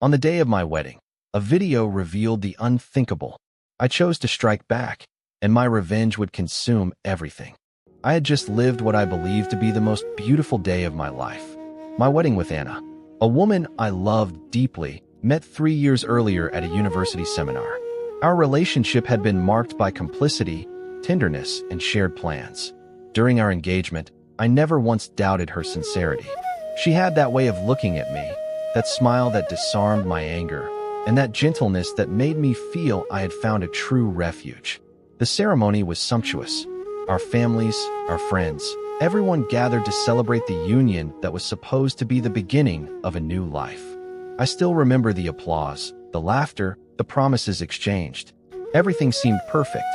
On the day of my wedding, a video revealed the unthinkable. I chose to strike back, and my revenge would consume everything. I had just lived what I believed to be the most beautiful day of my life. My wedding with Anna, a woman I loved deeply, met 3 years earlier at a university seminar. Our relationship had been marked by complicity, tenderness, and shared plans. During our engagement, I never once doubted her sincerity. She had that way of looking at me, that smile that disarmed my anger, and that gentleness that made me feel I had found a true refuge. The ceremony was sumptuous. Our families, our friends, everyone gathered to celebrate the union that was supposed to be the beginning of a new life. I still remember the applause, the laughter, the promises exchanged. Everything seemed perfect,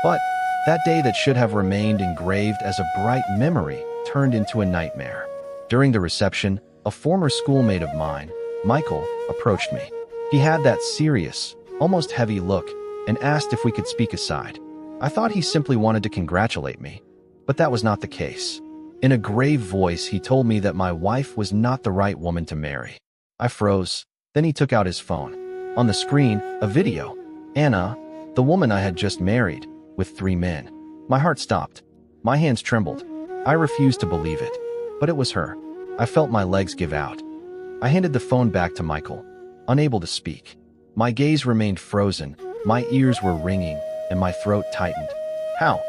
but that day that should have remained engraved as a bright memory turned into a nightmare. During the reception, a former schoolmate of mine, Michael, approached me. He had that serious, almost heavy look and asked if we could speak aside. I thought he simply wanted to congratulate me, but that was not the case. In a grave voice, he told me that my wife was not the right woman to marry. I froze. Then he took out his phone. On the screen, a video. Anna, the woman I had just married, with 3 men. My heart stopped. My hands trembled. I refused to believe it, but it was her. I felt my legs give out. I handed the phone back to Michael, unable to speak. My gaze remained frozen, my ears were ringing, and my throat tightened. How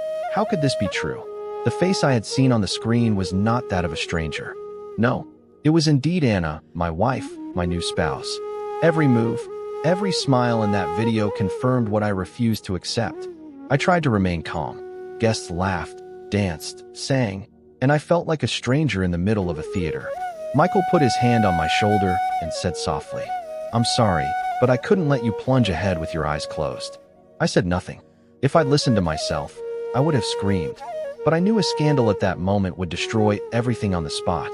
could this be true? The face I had seen on the screen was not that of a stranger. No, it was indeed Anna, my wife, my new spouse. Every move, every smile in that video confirmed what I refused to accept. I tried to remain calm. Guests laughed, danced, sang, and I felt like a stranger in the middle of a theater. Michael put his hand on my shoulder and said softly, "I'm sorry, but I couldn't let you plunge ahead with your eyes closed." I said nothing. If I'd listened to myself, I would have screamed. But I knew a scandal at that moment would destroy everything on the spot.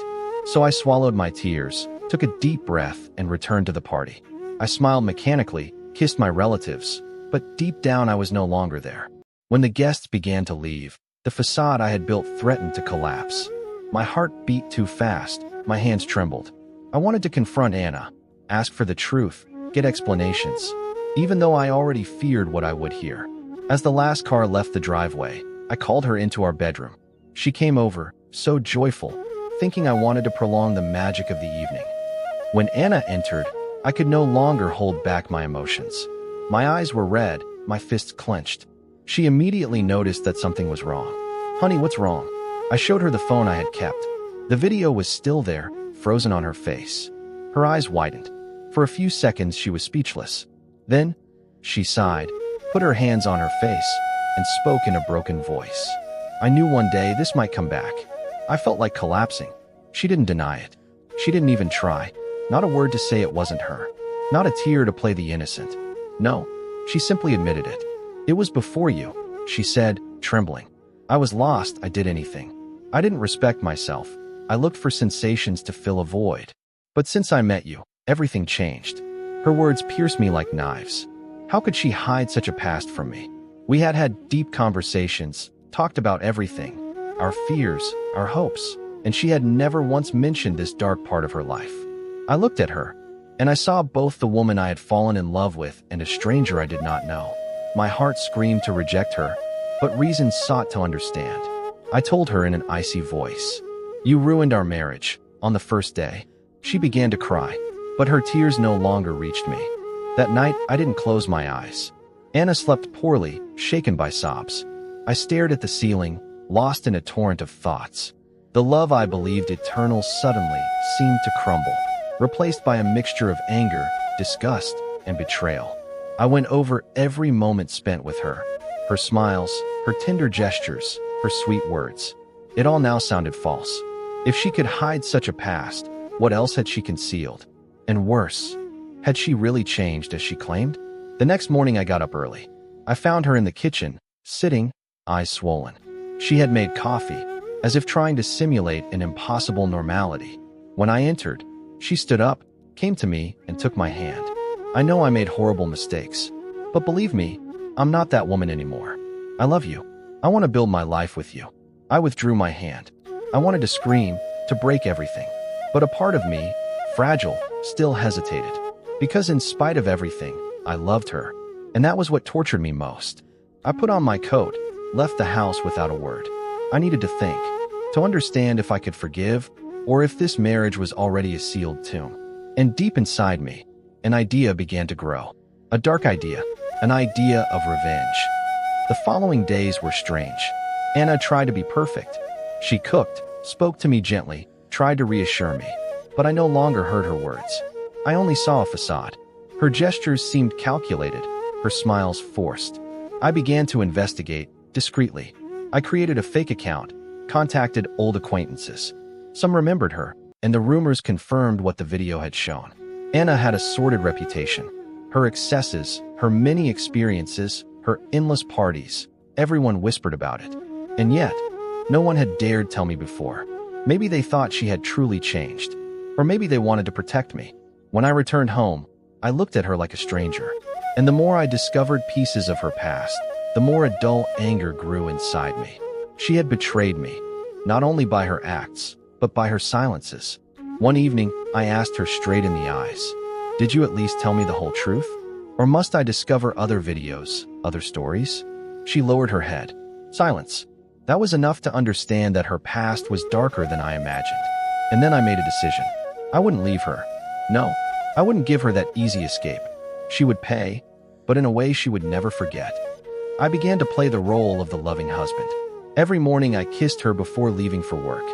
So I swallowed my tears, took a deep breath, and returned to the party. I smiled mechanically, kissed my relatives, but deep down I was no longer there. When the guests began to leave, the facade I had built threatened to collapse. My heart beat too fast, my hands trembled. I wanted to confront Anna, ask for the truth, get explanations, even though I already feared what I would hear. As the last car left the driveway, I called her into our bedroom. She came over, so joyful, thinking I wanted to prolong the magic of the evening. When Anna entered, I could no longer hold back my emotions. My eyes were red, my fists clenched. She immediately noticed that something was wrong. "Honey, what's wrong?" I showed her the phone I had kept. The video was still there, frozen on her face. Her eyes widened. For a few seconds, she was speechless. Then, she sighed, put her hands on her face, and spoke in a broken voice. I knew one day this might come back. I felt like collapsing. She didn't deny it. She didn't even try. Not a word to say it wasn't her. Not a tear to play the innocent. No, she simply admitted it. "It was before you," she said, trembling. "I was lost, I did anything. I didn't respect myself. I looked for sensations to fill a void. But since I met you, everything changed." Her words pierced me like knives. How could she hide such a past from me? We had had deep conversations, talked about everything, our fears, our hopes, and she had never once mentioned this dark part of her life. I looked at her, and I saw both the woman I had fallen in love with and a stranger I did not know. My heart screamed to reject her, but reason sought to understand. I told her in an icy voice, "You ruined our marriage, on the first day." She began to cry, but her tears no longer reached me. That night, I didn't close my eyes. Anna slept poorly, shaken by sobs. I stared at the ceiling, lost in a torrent of thoughts. The love I believed eternal suddenly seemed to crumble, replaced by a mixture of anger, disgust, and betrayal. I went over every moment spent with her, her smiles, her tender gestures, her sweet words. It all now sounded false. If she could hide such a past, what else had she concealed? And worse, had she really changed as she claimed? The next morning I got up early. I found her in the kitchen, sitting, eyes swollen. She had made coffee, as if trying to simulate an impossible normality. When I entered, she stood up, came to me, and took my hand. I know I made horrible mistakes, but believe me, I'm not that woman anymore. I love you. I want to build my life with you. I withdrew my hand. I wanted to scream, to break everything. But a part of me, fragile, still hesitated. Because in spite of everything, I loved her, and that was what tortured me most. I put on my coat, left the house without a word. I needed to think, to understand if I could forgive, or if this marriage was already a sealed tomb. And deep inside me, an idea began to grow. A dark idea, an idea of revenge. The following days were strange. Anna tried to be perfect. She cooked, spoke to me gently, tried to reassure me. But I no longer heard her words. I only saw a facade. Her gestures seemed calculated, her smiles forced. I began to investigate, discreetly. I created a fake account, contacted old acquaintances. Some remembered her, and the rumors confirmed what the video had shown. Anna had a sordid reputation. Her excesses, her many experiences, her endless parties, everyone whispered about it. And yet, no one had dared tell me before. Maybe they thought she had truly changed. Or maybe they wanted to protect me. When I returned home, I looked at her like a stranger. And the more I discovered pieces of her past, the more a dull anger grew inside me. She had betrayed me, not only by her acts, but by her silences. One evening, I asked her straight in the eyes, "Did you at least tell me the whole truth? Or must I discover other videos, other stories?" She lowered her head. Silence. That was enough to understand that her past was darker than I imagined. And then I made a decision. I wouldn't leave her. No, I wouldn't give her that easy escape. She would pay, but in a way she would never forget. I began to play the role of the loving husband. Every morning I kissed her before leaving for work.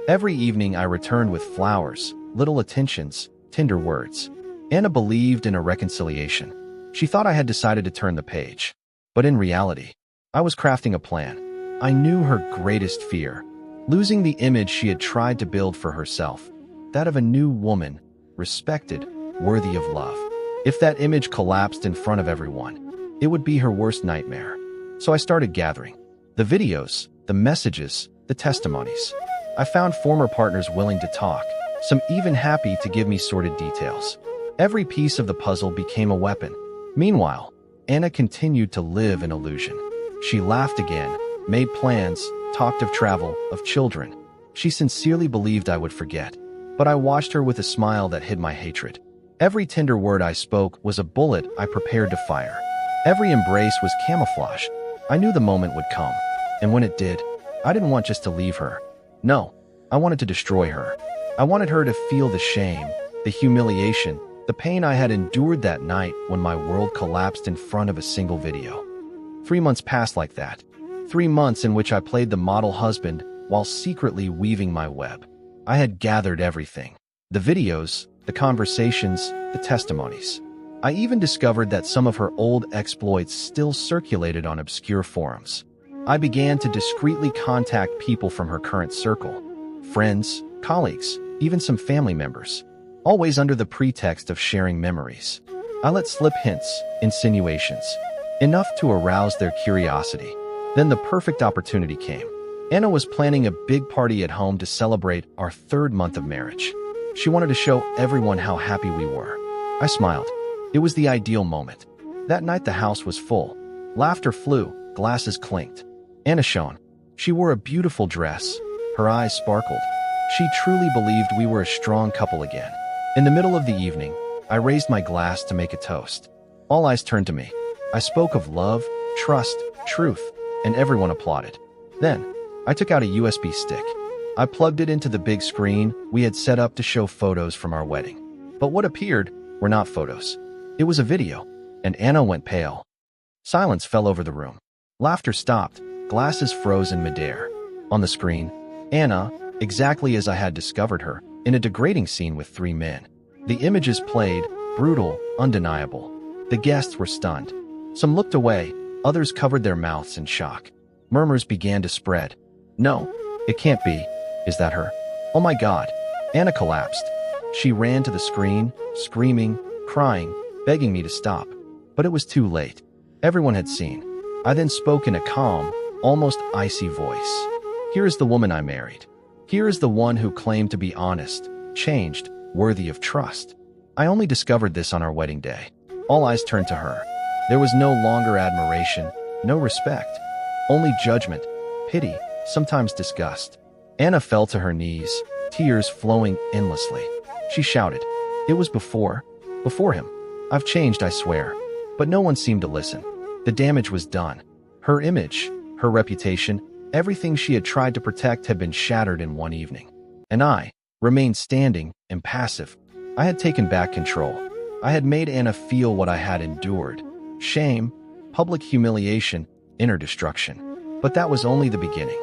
Every evening I returned with flowers, little attentions, tender words. Anna believed in a reconciliation. She thought I had decided to turn the page. But in reality, I was crafting a plan. I knew her greatest fear, losing the image she had tried to build for herself, that of a new woman, respected, worthy of love. If that image collapsed in front of everyone, it would be her worst nightmare. So I started gathering the videos, the messages, the testimonies. I found former partners willing to talk, some even happy to give me sordid details. Every piece of the puzzle became a weapon. Meanwhile, Anna continued to live in illusion. She laughed again, made plans, talked of travel, of children. She sincerely believed I would forget. But I watched her with a smile that hid my hatred. Every tender word I spoke was a bullet I prepared to fire. Every embrace was camouflage. I knew the moment would come. And when it did, I didn't want just to leave her. No, I wanted to destroy her. I wanted her to feel the shame, the humiliation, the pain I had endured that night when my world collapsed in front of a single video. 3 months passed like that. 3 months in which I played the model husband while secretly weaving my web. I had gathered everything. The videos, the conversations, the testimonies. I even discovered that some of her old exploits still circulated on obscure forums. I began to discreetly contact people from her current circle. Friends, colleagues, even some family members. Always under the pretext of sharing memories. I let slip hints, insinuations, enough to arouse their curiosity. Then the perfect opportunity came. Anna was planning a big party at home to celebrate our 3rd month of marriage. She wanted to show everyone how happy we were. I smiled. It was the ideal moment. That night the house was full. Laughter flew, glasses clinked. Anna shone. She wore a beautiful dress. Her eyes sparkled. She truly believed we were a strong couple again. In the middle of the evening, I raised my glass to make a toast. All eyes turned to me. I spoke of love, trust, truth, and everyone applauded. Then, I took out a USB stick. I plugged it into the big screen we had set up to show photos from our wedding. But what appeared were not photos. It was a video, and Anna went pale. Silence fell over the room. Laughter stopped, glasses froze in midair. On the screen, Anna, exactly as I had discovered her, in a degrading scene with 3 men. The images played, brutal, undeniable. The guests were stunned. Some looked away, others covered their mouths in shock. Murmurs began to spread. "No, it can't be. Is that her? Oh my God." Anna collapsed. She ran to the screen, screaming, crying, begging me to stop. But it was too late. Everyone had seen. I then spoke in a calm, almost icy voice. "Here is the woman I married. Here is the one who claimed to be honest, changed, worthy of trust. I only discovered this on our wedding day." All eyes turned to her. There was no longer admiration, no respect. Only judgment, pity, sometimes disgust. Anna fell to her knees, tears flowing endlessly. She shouted, "It was before him. I've changed, I swear. But no one seemed to listen. The damage was done. Her image, her reputation, everything she had tried to protect had been shattered in one evening. And I remained standing, impassive. I had taken back control. I had made Anna feel what I had endured. Shame, public humiliation, inner destruction. But that was only the beginning.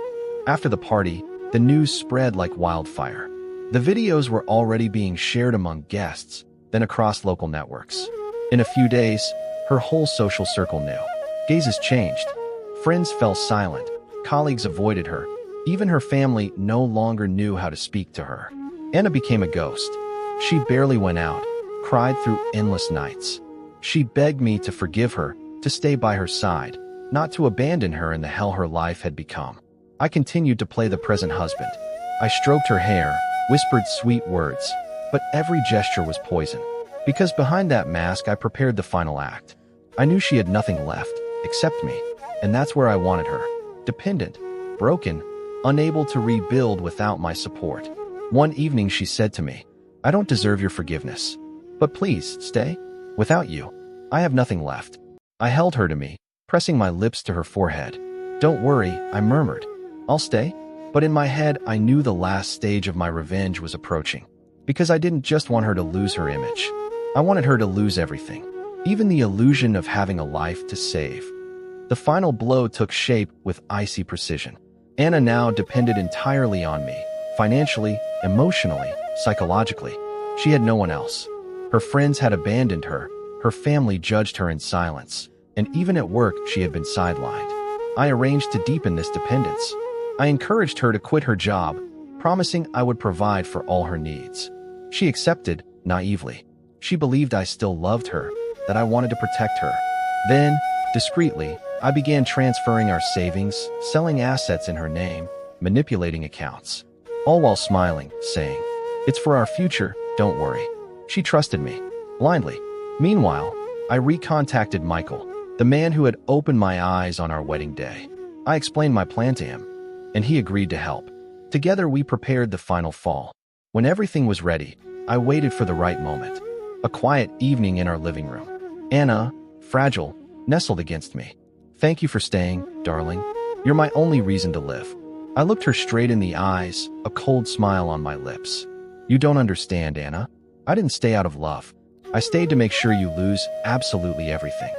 After the party, the news spread like wildfire. The videos were already being shared among guests, then across local networks. In a few days, her whole social circle knew. Gazes changed. Friends fell silent. Colleagues avoided her. Even her family no longer knew how to speak to her. Anna became a ghost. She barely went out, cried through endless nights. She begged me to forgive her, to stay by her side, not to abandon her in the hell her life had become. I continued to play the present husband. I stroked her hair, whispered sweet words, but every gesture was poison. Because behind that mask I prepared the final act. I knew she had nothing left, except me, and that's where I wanted her. Dependent, broken, unable to rebuild without my support. One evening she said to me, "I don't deserve your forgiveness, but please, stay. Without you, I have nothing left." I held her to me, pressing my lips to her forehead. "Don't worry," I murmured. "I'll stay." But in my head, I knew the last stage of my revenge was approaching. Because I didn't just want her to lose her image. I wanted her to lose everything, even the illusion of having a life to save. The final blow took shape with icy precision. Anna now depended entirely on me, financially, emotionally, psychologically. She had no one else. Her friends had abandoned her, her family judged her in silence, and even at work she had been sidelined. I arranged to deepen this dependence. I encouraged her to quit her job, promising I would provide for all her needs. She accepted, naively. She believed I still loved her, that I wanted to protect her. Then, discreetly, I began transferring our savings, selling assets in her name, manipulating accounts. All while smiling, saying, "It's for our future, don't worry." She trusted me, blindly. Meanwhile, I recontacted Michael, the man who had opened my eyes on our wedding day. I explained my plan to him, and he agreed to help. Together we prepared the final fall. When everything was ready, I waited for the right moment. A quiet evening in our living room. Anna, fragile, nestled against me. "Thank you for staying, darling. You're my only reason to live." I looked her straight in the eyes, a cold smile on my lips. "You don't understand, Anna. I didn't stay out of love. I stayed to make sure you lose absolutely everything."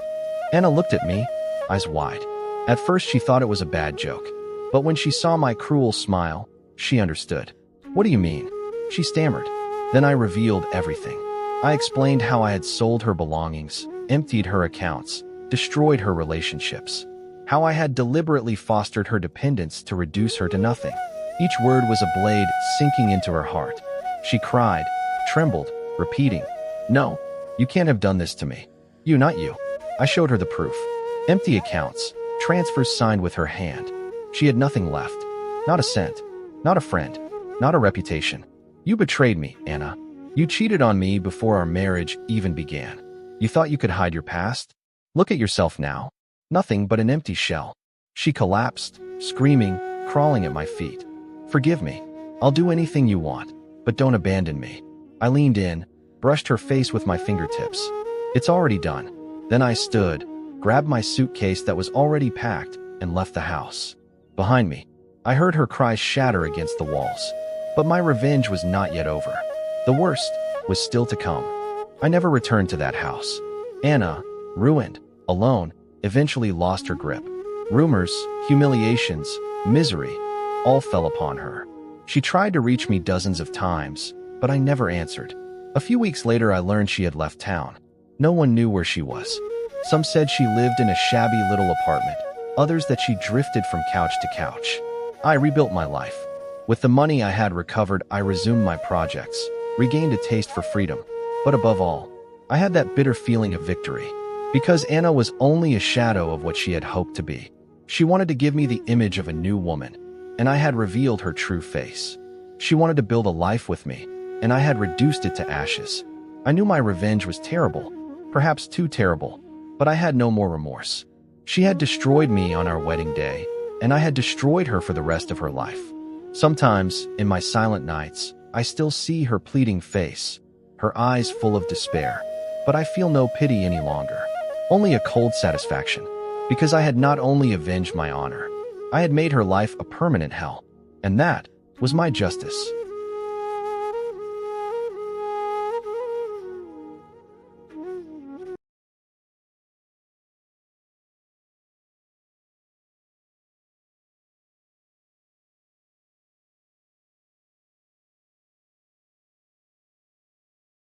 Anna looked at me, eyes wide. At first she thought it was a bad joke, but when she saw my cruel smile, she understood. "What do you mean?" she stammered. Then I revealed everything. I explained how I had sold her belongings, emptied her accounts, destroyed her relationships. How I had deliberately fostered her dependence to reduce her to nothing. Each word was a blade sinking into her heart. She cried, trembled, repeating, "No, you can't have done this to me. You, not you." I showed her the proof. Empty accounts, transfers signed with her hand. She had nothing left. Not a cent. Not a friend. Not a reputation. "You betrayed me, Anna. You cheated on me before our marriage even began. You thought you could hide your past? Look at yourself now. Nothing but an empty shell." She collapsed, screaming, crawling at my feet. "Forgive me. I'll do anything you want, but don't abandon me." I leaned in, brushed her face with my fingertips. "It's already done." Then I stood, grabbed my suitcase that was already packed, and left the house. Behind me, I heard her cries shatter against the walls. But my revenge was not yet over. The worst was still to come. I never returned to that house. Anna, ruined, alone, eventually lost her grip. Rumors, humiliations, misery, all fell upon her. She tried to reach me dozens of times, but I never answered. A few weeks later, I learned she had left town. No one knew where she was. Some said she lived in a shabby little apartment, others that she drifted from couch to couch. I rebuilt my life. With the money I had recovered, I resumed my projects, regained a taste for freedom. But above all, I had that bitter feeling of victory. Because Anna was only a shadow of what she had hoped to be. She wanted to give me the image of a new woman, and I had revealed her true face. She wanted to build a life with me, and I had reduced it to ashes. I knew my revenge was terrible, perhaps too terrible, but I had no more remorse. She had destroyed me on our wedding day, and I had destroyed her for the rest of her life. Sometimes, in my silent nights, I still see her pleading face, her eyes full of despair. But I feel no pity any longer, only a cold satisfaction, because I had not only avenged my honor, I had made her life a permanent hell, and that was my justice.